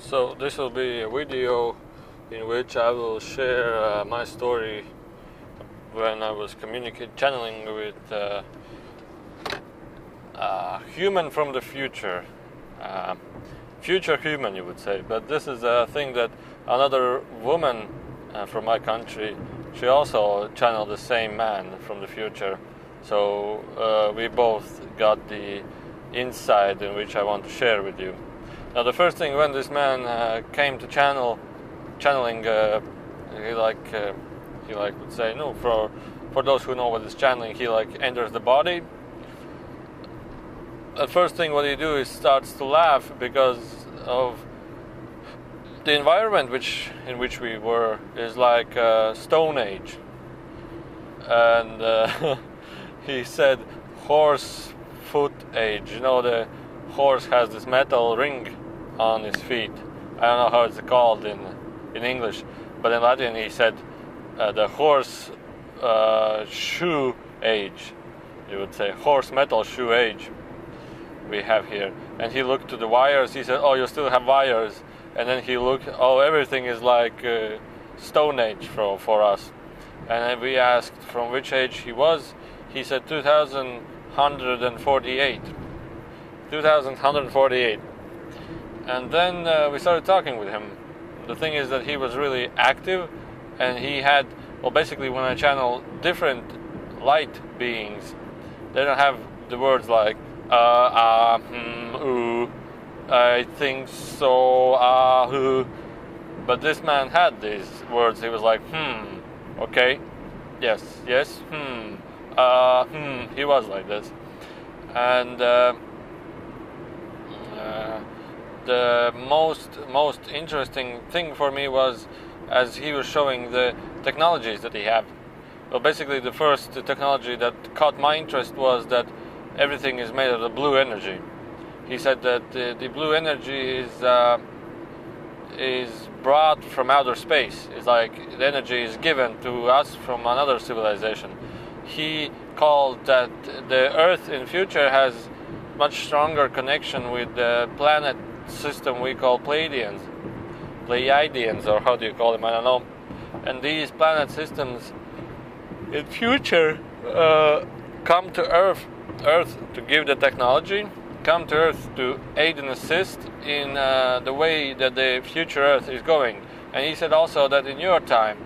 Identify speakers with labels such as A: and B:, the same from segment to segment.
A: So this will be a video in which I will share my story when I was channeling with human from the future. Future human, you would say. But this is a thing that another woman from my country, she also channeled the same man from the future. So we both got the insight in which I want to share with you. Now, the first thing when this man came to channeling, he would say, no, for those who know what is channeling, he enters the body. The first thing what he do is starts to laugh because of the environment in which we were is like Stone Age, and he said horse foot age. You know, the horse has this metal ring on his feet. I don't know how it's called in English, but in Latin he said the horse shoe age. You would say horse metal shoe age we have here. And he looked to the wires. He said, "Oh, you still have wires." And then he looked, "Oh, everything is like Stone Age for us." And then we asked from which age he was. He said 2148. 2148. And then we started talking with him. The thing is that he was really active, and he had, well, basically when I channel different light beings, they don't have the words like ooh, I think so, but this man had these words. He was like, okay, yes, he was like this. And the most interesting thing for me was as he was showing the technologies that he had. Well, basically the first technology that caught my interest was that everything is made of the blue energy. He said that the blue energy is brought from outer space. It's like the energy is given to us from another civilization. He called that the Earth in future has much stronger connection with the planet system we call Pleiadians, or how do you call them? I don't know. And these planet systems in future come to Earth to give the technology, come to Earth to aid and assist in the way that the future Earth is going. And he said also that in your time,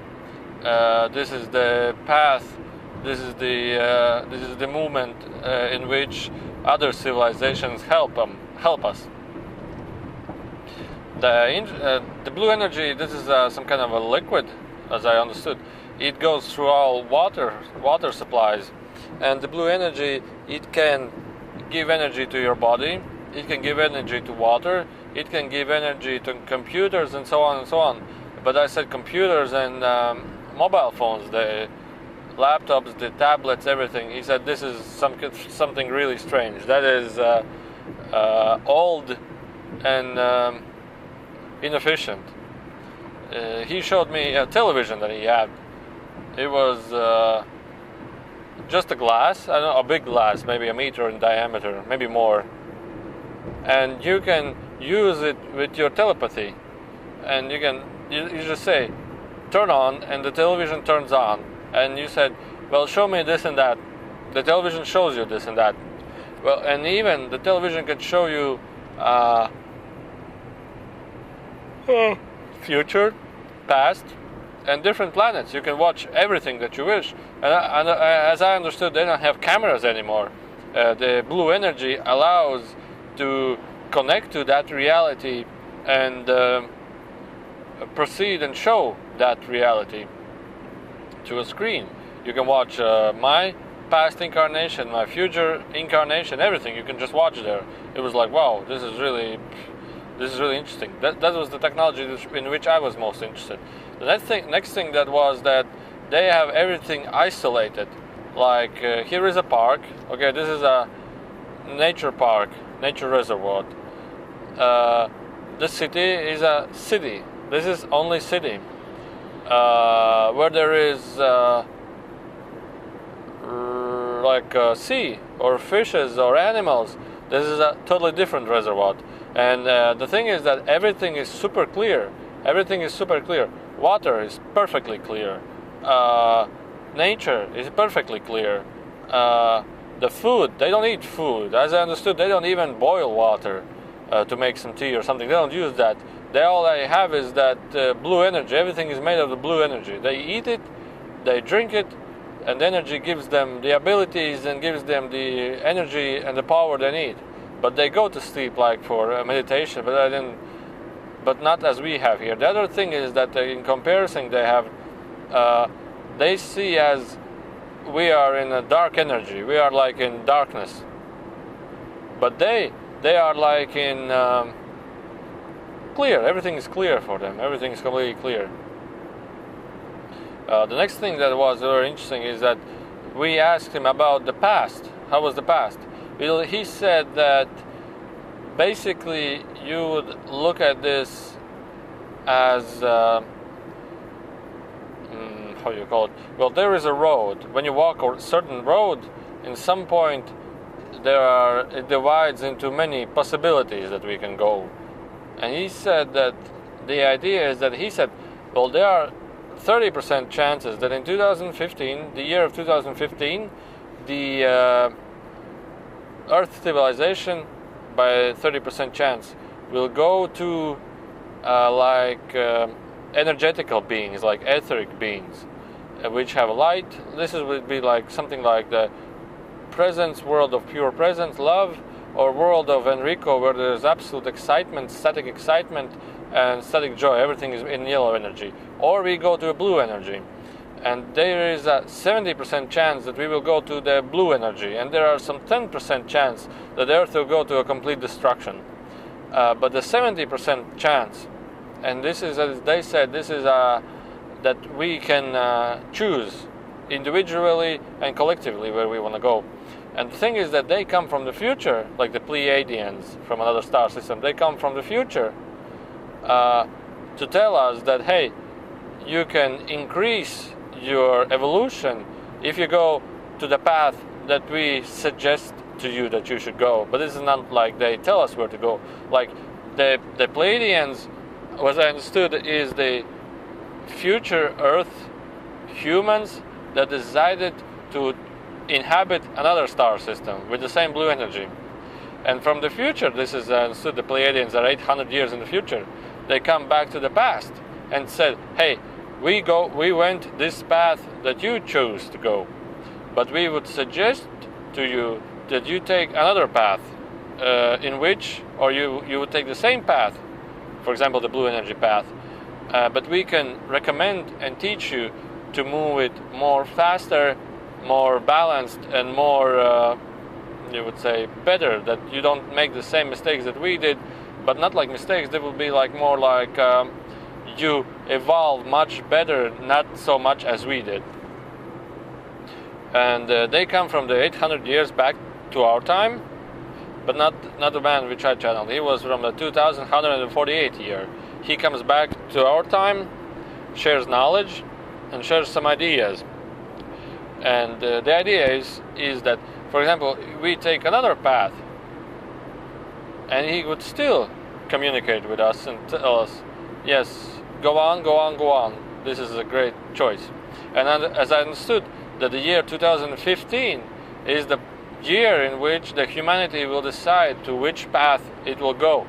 A: this is the path, this is the movement in which other civilizations help us. The blue energy, this is some kind of a liquid, as I understood. It goes through all water supplies, and the blue energy, it can give energy to your body, it can give energy to water, it can give energy to computers, and so on and so on. But I said computers and mobile phones, the laptops, the tablets, everything. He said this is something really strange. That is old and inefficient. He showed me a television that he had. It was just a glass, I don't know, a big glass, maybe a meter in diameter, maybe more. And you can use it with your telepathy. And you just say, turn on, and the television turns on. And you said, well, show me this and that. The television shows you this and that. Well, and even the television can show you future, past, and different planets. You can watch everything that you wish. And as I understood, they don't have cameras anymore. The blue energy allows to connect to that reality and proceed and show that reality to a screen. You can watch my past incarnation, my future incarnation, everything. You can just watch there. It was like, wow, this is really interesting. That was the technology in which I was most interested. The next thing that was that they have everything isolated. Like here is a park. Okay, this is a nature park, nature reservoir. This city is a city. This is only city. Where there is like sea or fishes or animals, this is a totally different reservoir. And the thing is that everything is super clear. Everything is super clear. Water is perfectly clear. Nature is perfectly clear. The food, they don't eat food. As I understood, they don't even boil water to make some tea or something. They don't use that. All they have is that blue energy. Everything is made of the blue energy. They eat it, they drink it, and the energy gives them the abilities and gives them the energy and the power they need. But they go to sleep like for meditation, but not as we have here. The other thing is that in comparison, they see as we are in a dark energy. We are like in darkness. But they are like in clear. Everything is clear for them. Everything is completely clear. The next thing that was very interesting is that we asked him about the past. How was the past? He said that basically you would look at this as how you call it? Well, there is a road. When you walk a certain road, in some point it divides into many possibilities that we can go. And he said that the idea is that well, there are 30% chances that in 2015, the year of 2015, the Earth civilization, by 30% chance, will go to energetical beings, like etheric beings, which have light. This would be like something like the presence, world of pure presence, love, or world of Enrico, where there's absolute excitement, static excitement, and static joy. Everything is in yellow energy. Or we go to a blue energy. And there is a 70% chance that we will go to the blue energy. And there are some 10% chance that the Earth will go to a complete destruction. But the 70% chance, and this is, as they said, this is that we can choose individually and collectively where we want to go. And the thing is that they come from the future, like the Pleiadians from another star system. They come from the future to tell us that, hey, you can increase your evolution if you go to the path that we suggest to you that you should go. But this is not like they tell us where to go. Like the Pleiadians, what I understood, is the future Earth humans that decided to inhabit another star system with the same blue energy. And from the future, this is understood, the Pleiadians are 800 years in the future. They come back to the past and said, hey, we went this path that you chose to go, but we would suggest to you that you take another path, in which, or you would take the same path, for example, the blue energy path, but we can recommend and teach you to move it more faster, more balanced, and more, you would say, better, that you don't make the same mistakes that we did, but not like mistakes. They would be like more like you evolve much better, not so much as we did. And they come from the 800 years back to our time, but not the man which I channeled. He was from the 2148 year. He comes back to our time, shares knowledge, and shares some ideas. And the idea is that, for example, we take another path, and he would still communicate with us and tell us, yes, go on, go on, go on. This is a great choice. And as I understood, that the year 2015 is the year in which the humanity will decide to which path it will go.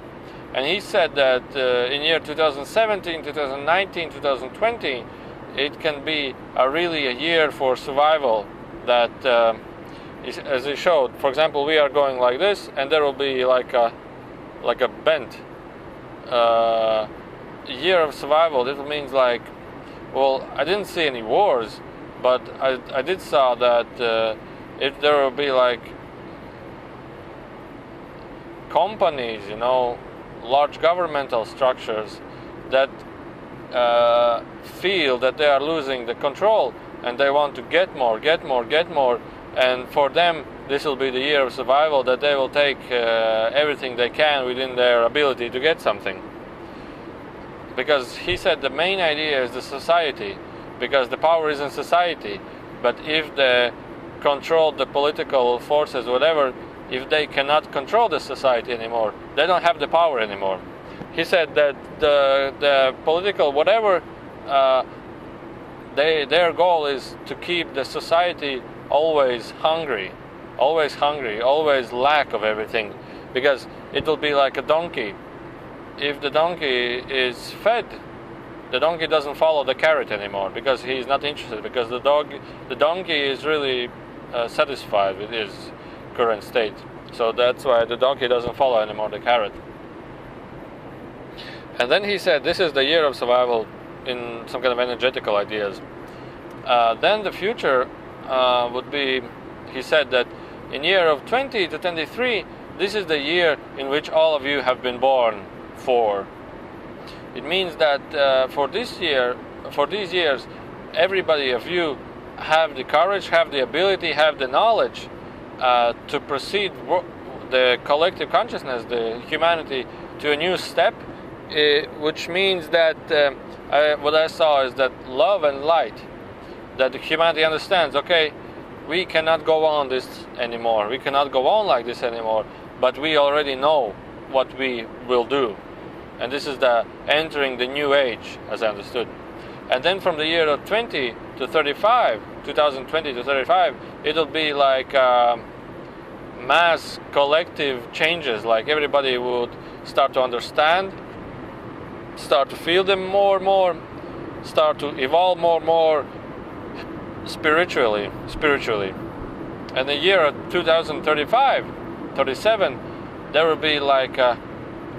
A: And he said that in year 2017, 2019, 2020, it can be really a year for survival. That, as he showed, for example, we are going like this, and there will be like a bend. Year of survival. This means like, well, I didn't see any wars, but I did saw that if there will be like companies, large governmental structures that feel that they are losing the control and they want to get more, and for them this will be the year of survival, that they will take everything they can within their ability to get something. Because he said the main idea is the society, because the power is in society. But if they control the political forces, whatever, if they cannot control the society anymore, they don't have the power anymore. He said that the political whatever, their goal is to keep the society always hungry, always lack of everything, because it will be like a donkey. If the donkey is fed, the donkey doesn't follow the carrot anymore because he's not interested, because the donkey is really satisfied with his current state. So that's why the donkey doesn't follow anymore the carrot. And then he said this is the year of survival in some kind of energetical ideas. Then the future would be, he said that in year of 20 to 23, this is the year in which all of you have been born for. It means that for these years, everybody of you have the courage, have the ability, have the knowledge to proceed the collective consciousness, the humanity, to a new step, which means that what I saw is that love and light, that the humanity understands, okay, we cannot go on this anymore, we cannot go on like this anymore, but we already know what we will do. And this is the entering the new age, as I understood. And then from the year of 20 to 35, 2020 to 35, it'll be like mass collective changes, like everybody would start to understand, start to feel them more and more, start to evolve more and more spiritually. And the year of 2035, 37, there will be like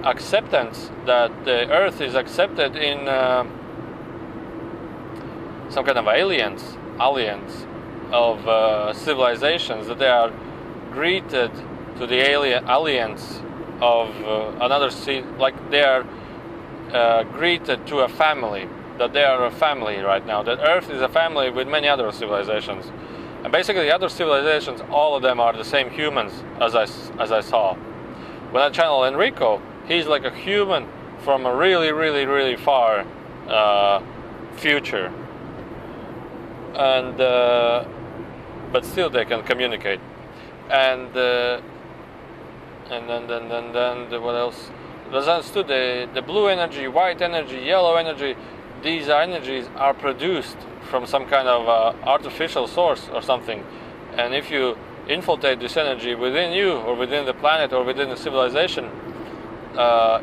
A: acceptance that the earth is accepted in some kind of alliance of civilizations, that they are greeted to the alliance of another like they are greeted to a family, that they are a family right now, that earth is a family with many other civilizations. And basically the other civilizations, all of them are the same humans as I saw. When I channel Enrico, he's like a human from a really far future, and but still they can communicate. And then what else? As I understood, the blue energy, white energy, yellow energy, these energies are produced from some kind of artificial source or something. And if you infiltrate this energy within you, or within the planet, or within the civilization,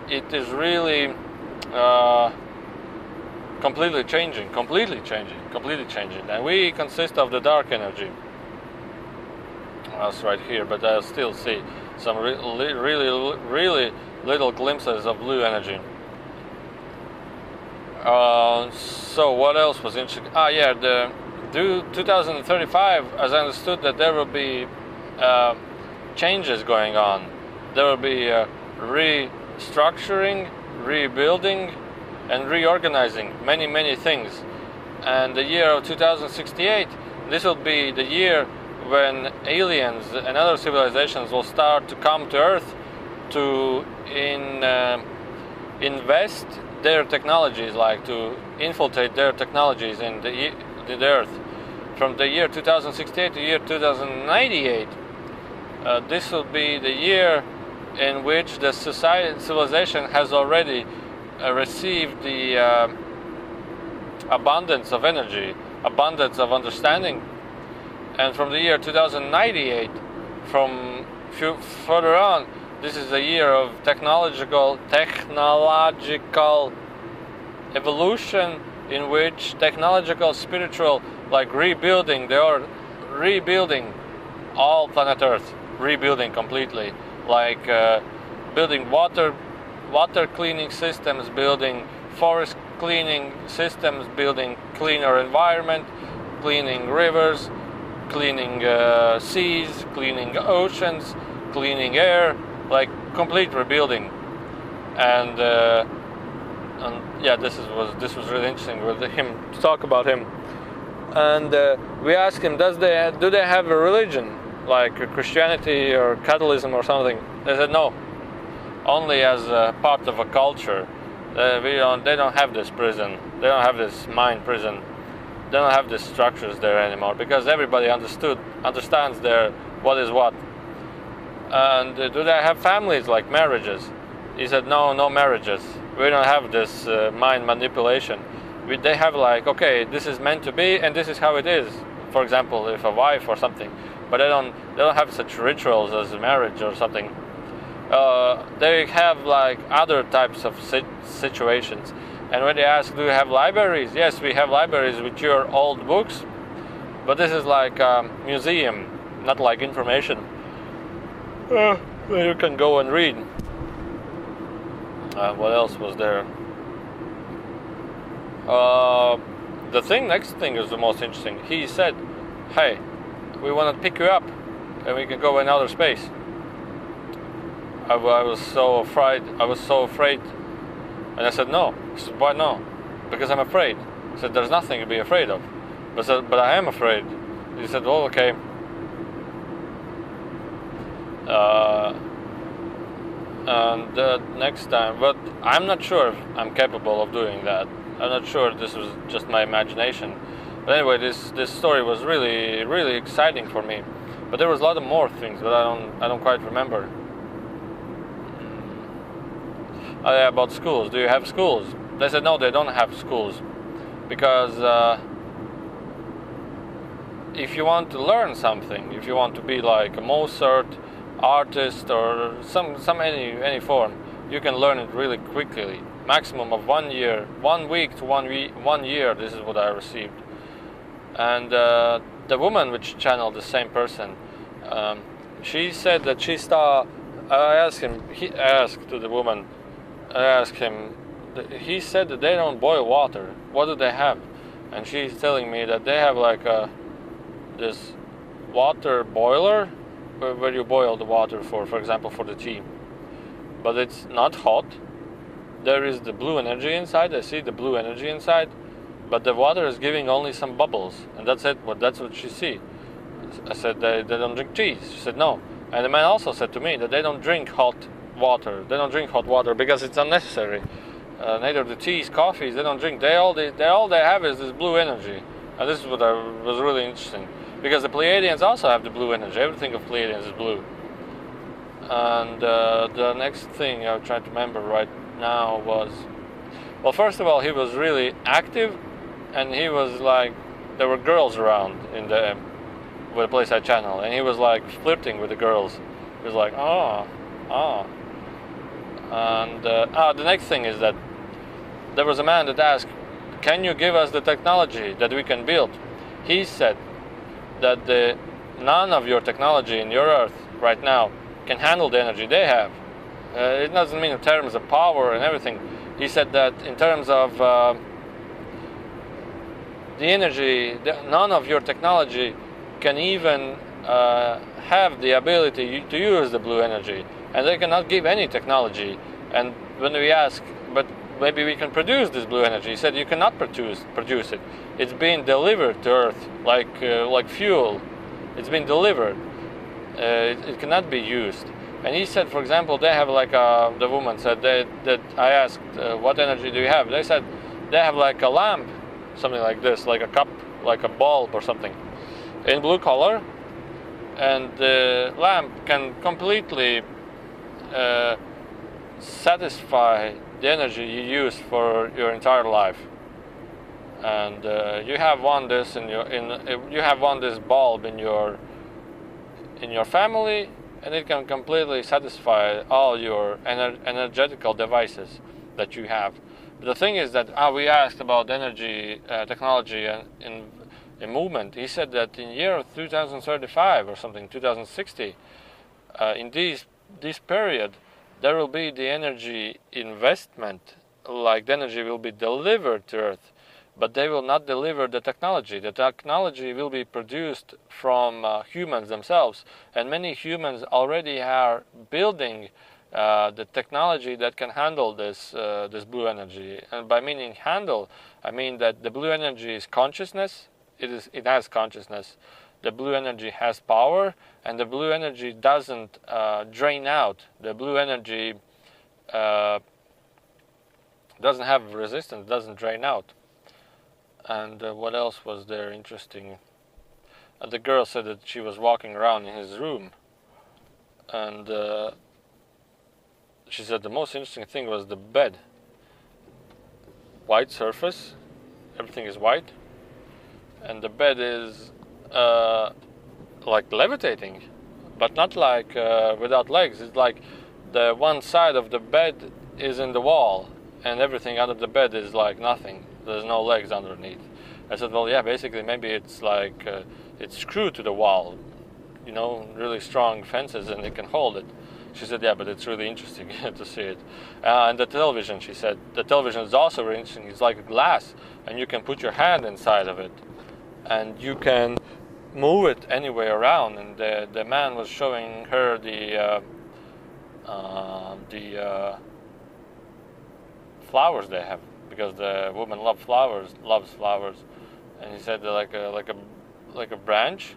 A: it is really completely changing. And we consist of the dark energy. That's right here, but I still see some really little glimpses of blue energy. So what else was interesting? The 2035, as I understood, that there will be changes going on. There will be restructuring, rebuilding, and reorganizing many things. And the year of 2068, this will be the year when aliens and other civilizations will start to come to Earth to invest their technologies, like to infiltrate their technologies in the Earth. From the year 2068 to year 2098, this will be the year in which the civilization has already received the abundance of energy, abundance of understanding. And from the year 2098, from further on, this is a year of technological evolution, in which technological, spiritual, like rebuilding, they are rebuilding all planet Earth, rebuilding completely, like building water cleaning systems, building forest cleaning systems, building cleaner environment, cleaning rivers, cleaning seas, cleaning oceans, cleaning air, like complete rebuilding. And yeah, this was really interesting with him, to talk about him. And we asked him, do they have a religion like Christianity or Catholicism or something? They said no, only as a part of a culture. They don't have this prison. They don't have this mind prison. They don't have these structures there anymore, because everybody understands what is what. And do they have families, like marriages? He said, no marriages. We don't have this mind manipulation. They have like, okay, this is meant to be, and this is how it is. For example, if a wife or something, but they don't have such rituals as marriage or something. They have like other types of situations. And when they ask, do you have libraries? Yes, we have libraries with your old books, but this is like a museum, not like information where you can go and read. What else was there? Next thing is the most interesting. He said, hey, we want to pick you up and we can go in outer space. I was so afraid. And I said, no. He said, why no? Because I'm afraid. I said, there's nothing to be afraid of. But I am afraid. He said, well, okay. And next time, but I'm not sure if I'm capable of doing that. I'm not sure this was just my imagination. But anyway, this story was really, really exciting for me. But there was a lot of more things that I don't quite remember. Oh yeah, about schools. Do you have schools? They said no, they don't have schools, because if you want to learn something, if you want to be like a Mozart artist or any form, you can learn it really quickly. Maximum of 1 year, 1 week to 1 year. This is what I received. And the woman which channeled the same person, she said that she saw. I asked him. He asked to the woman. I asked him. He said that they don't boil water. What do they have? And she's telling me that they have like this water boiler where you boil the water for example, for the tea. But it's not hot. There is the blue energy inside. I see the blue energy inside, but the water is giving only some bubbles, and that's it. But that's what she see. I said they don't drink tea. She said no. And the man also said to me that they don't drink hot water. They don't drink hot water because it's unnecessary. Neither the teas, coffees, they don't drink. All they have is this blue energy, and this is what was really interesting, because the Pleiadians also have the blue energy. Everything of Pleiadians is blue. And the next thing I'm trying to remember right now was, well, first of all, he was really active, and he was like, there were girls around in the place I channel, and he was like flirting with the girls. He was like, oh. And the next thing is that there was a man that asked, can you give us the technology that we can build? He said that none of your technology in your Earth right now can handle the energy they have. It doesn't mean in terms of power and everything. He said that in terms of the energy, none of your technology can even have the ability to use the blue energy, and they cannot give any technology. And when we ask, but maybe we can produce this blue energy, he said you cannot produce it. It's being delivered to Earth like fuel. It's been delivered. It cannot be used. And he said, for example, they have like the woman said that I asked, what energy do you have? They said they have like a lamp, something like this, like a cup, like a bulb or something, in blue color, and the lamp can completely satisfy the energy you use for your entire life. And you have this bulb in your family, and it can completely satisfy all your energetical devices that you have. But the thing is that we asked about energy technology in movement. He said that in year 2035 or something, 2060, in this period, there will be the energy investment, like the energy will be delivered to Earth, but they will not deliver the technology. The technology will be produced from humans themselves, and many humans already are building the technology that can handle this blue energy. And by meaning handle, I mean that the blue energy is consciousness. It has consciousness. The blue energy has power, and the blue energy doesn't drain out. The blue energy doesn't have resistance, doesn't drain out. And what else was there interesting? The girl said that she was walking around in his room, and she said the most interesting thing was the bed. White surface, everything is white, and the bed is like levitating, but not like without legs. It's like the one side of the bed is in the wall, and everything under the bed is like nothing. There's no legs underneath. I said, well, yeah, basically maybe it's like it's screwed to the wall, really strong fences, and it can hold it. She said, yeah, but it's really interesting to see it. And the television, she said, the television is also really interesting. It's like a glass, and you can put your hand inside of it, and you can move it anywhere around. And the man was showing her the flowers they have, because the woman loves flowers, and he said they're like a branch,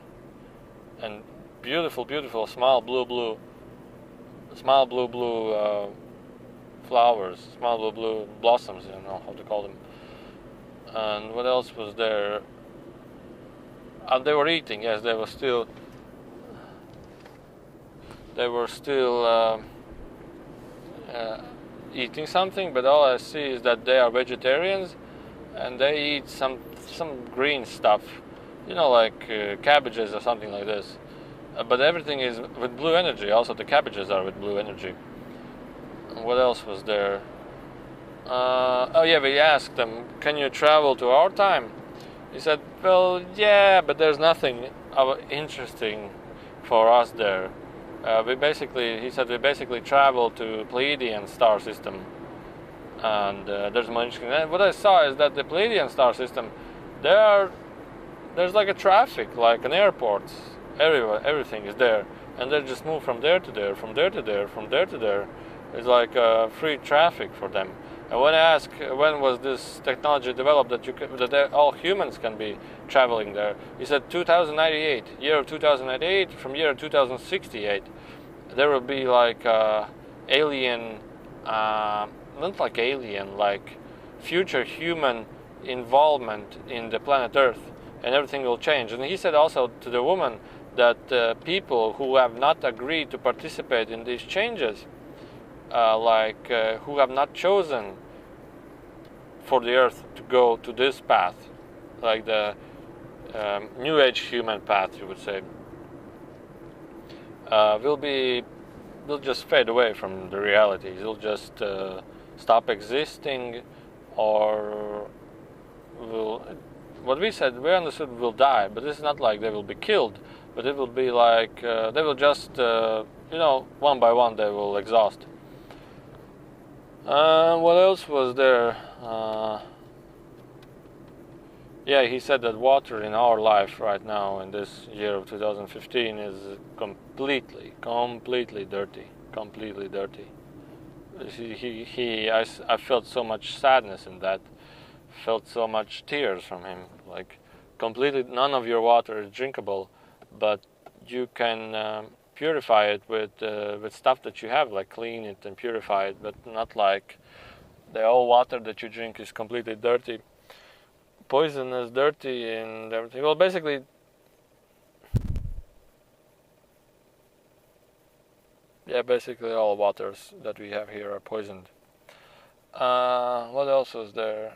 A: and beautiful small blue flowers, small blue blossoms, I don't know how to call them. And what else was there? They were eating. Yes, they were still eating something, but all I see is that they are vegetarians, and they eat some green stuff, like cabbages or something like this. But everything is with blue energy. Also, the cabbages are with blue energy. What else was there? We asked them, can you travel to our time? He said, well, yeah, but there's nothing interesting for us there. He said we basically travel to Pleiadian star system, and there's more interesting. And what I saw is that the Pleiadian star system, there's like a traffic, like an airport. Everywhere, everything is there, and they just move from there to there, from there to there, from there to there. It's like free traffic for them. And when I ask when was this technology developed that all humans can be traveling there, he said 2098, year of 2098. From year 2068, there will be like alien, not like alien, like future human involvement in the planet Earth, and everything will change. And he said also to the woman that people who have not agreed to participate in these changes, who have not chosen for the Earth to go to this path, like the New Age human path, you would say, will just fade away from the reality. They'll just stop existing, or what we understood will die. But it's not like they will be killed, but it will be like they will just, one by one they will exhaust. What else was there? He said that water in our life right now in this year of 2015 is completely dirty. Completely dirty. I felt so much sadness in that. Felt so much tears from him. Like completely, none of your water is drinkable, but you can purify it with stuff that you have, like clean it and purify it, but not like the whole water that you drink is completely dirty, poisonous, dirty, and everything. Well, basically, all waters that we have here are poisoned. What else was there?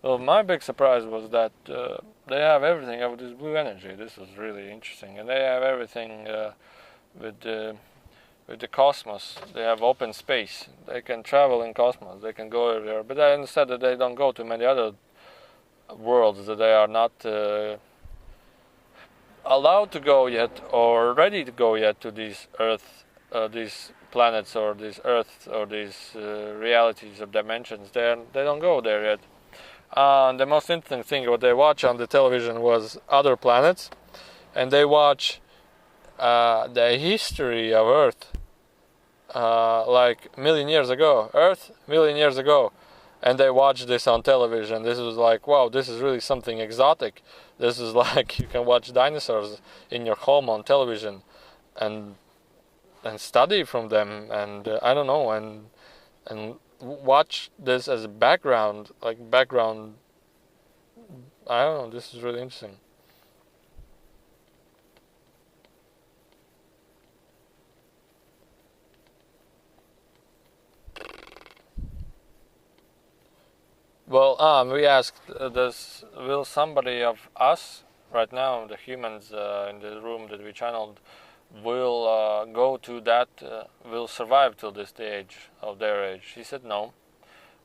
A: Well, my big surprise was that they have everything with this blue energy. This was really interesting, and they have everything with the cosmos. They have open space. They can travel in cosmos. They can go everywhere. But I understand that they don't go to many other worlds, that they are not allowed to go yet, or ready to go yet, to these Earth, these planets, or these Earths, or these realities of dimensions. They don't go there yet. The most interesting thing what they watch on the television was other planets, and they watch the history of Earth, like million years ago, Earth million years ago, and they watch this on television. This was like, wow, this is really something exotic. This is like you can watch dinosaurs in your home on television, and study from them, and I don't know, and watch this as a background. I don't know, this is really interesting. Well, we asked, will somebody of us right now, the humans in the room that we channeled, will go to that, will survive till this age of their age? He said no,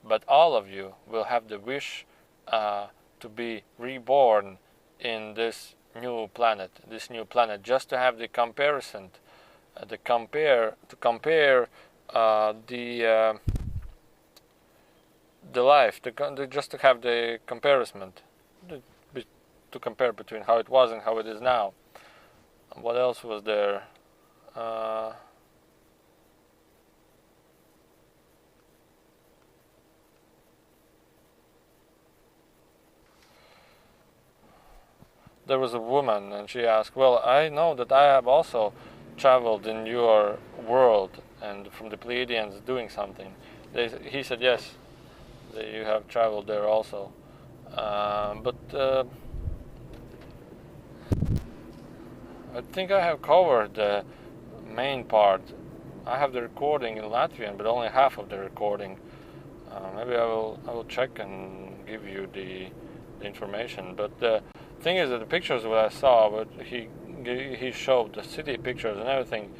A: but all of you will have the wish to be reborn in this new planet, just to have the comparison, to compare the life, just to have the comparison, to compare between how it was and how it is now. What else was there? There was a woman, and she asked, well, I know that I have also traveled in your world and from the Pleiadians doing something. He said, yes, you have traveled there also. But I think I have covered the main part. I have the recording in Latvian, but only half of the recording. Maybe I will check and give you the information. But the thing is that the pictures that I saw, what he showed, the city pictures and everything,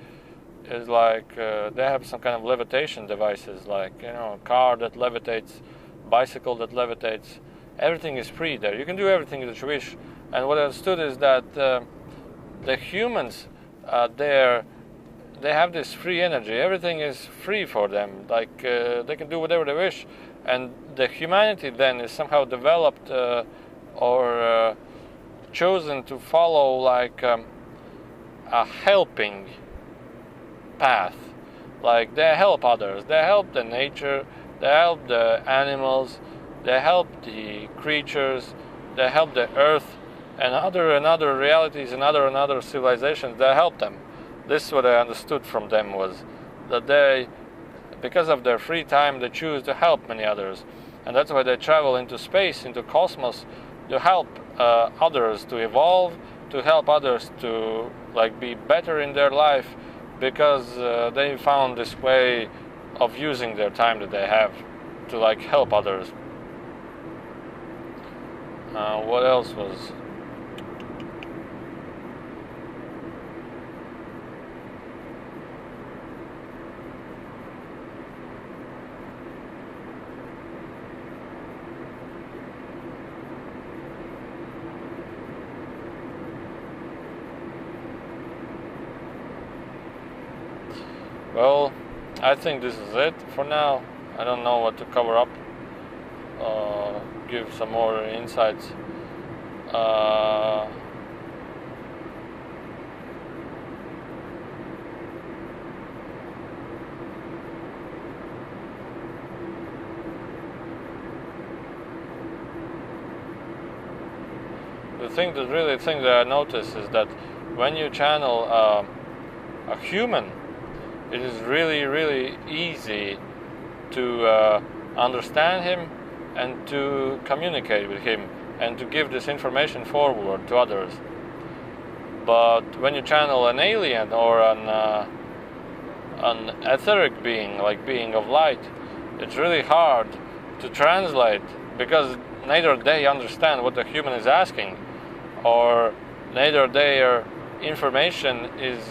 A: is like they have some kind of levitation devices, like a car that levitates, bicycle that levitates. Everything is free there. You can do everything that you wish. And what I understood is that the humans there, they have this free energy. Everything is free for them. Like they can do whatever they wish. And the humanity then is somehow developed or chosen to follow like a helping path. Like they help others. They help the nature. They help the animals. They help the creatures. They help the earth and other realities and other civilizations. They help them. This is what I understood from them, was that they, because of their free time, they choose to help many others, and that's why they travel into space, into cosmos, to help others to evolve, to help others to be better in their life, because they found this way of using their time that they have to help others. What else was? Well, I think this is it for now. I don't know what to cover up. Give some more insights. The thing that I notice is that when you channel a human, it is really easy to understand him and to communicate with him and to give this information forward to others. But when you channel an alien or an etheric being, like being of light, it's really hard to translate, because neither they understand what the human is asking, or neither their information is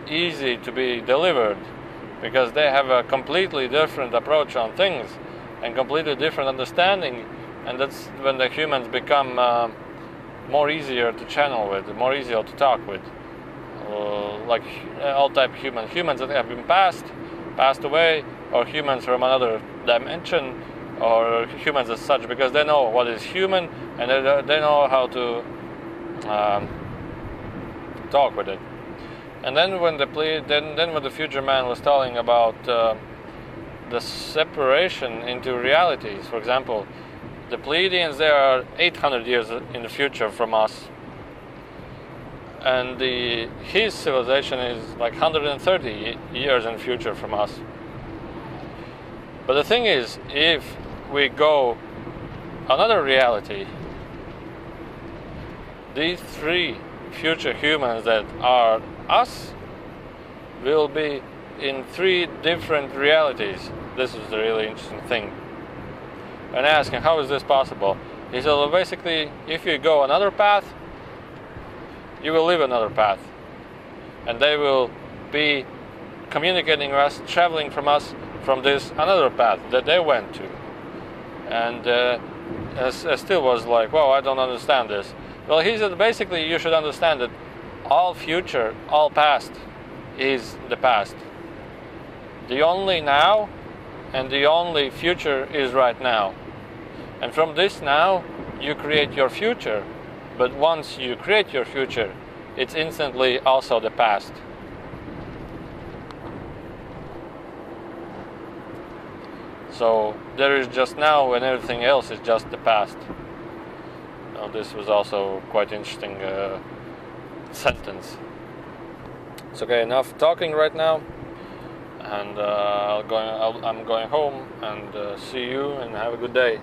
A: easy to be delivered, because they have a completely different approach on things and completely different understanding, and that's when the humans become more easier to channel with, more easier to talk with, like all type of humans that have been passed away, or humans from another dimension, or humans as such, because they know what is human and they know how to talk with it. And then when the future man was telling about the separation into realities, for example, the Pleiadians, they are 800 years in the future from us, and his civilization is 130 years in the future from us. But the thing is, if we go another reality, these three future humans that are us will be in three different realities. This is the really interesting thing. and ask him, how is this possible? He said, well, basically, if you go another path, you will leave another path, and they will be communicating with us, traveling from us from this another path that they went to. And I still was like, wow, I don't understand this. Well, he said, basically, you should understand that all future, all past is the past. The only now and the only future is right now. And from this now, you create your future. But once you create your future, it's instantly also the past. So there is just now, and everything else is just the past. Now, this was also quite interesting sentence. It's okay, enough talking right now, and I'm going home, and see you, and have a good day.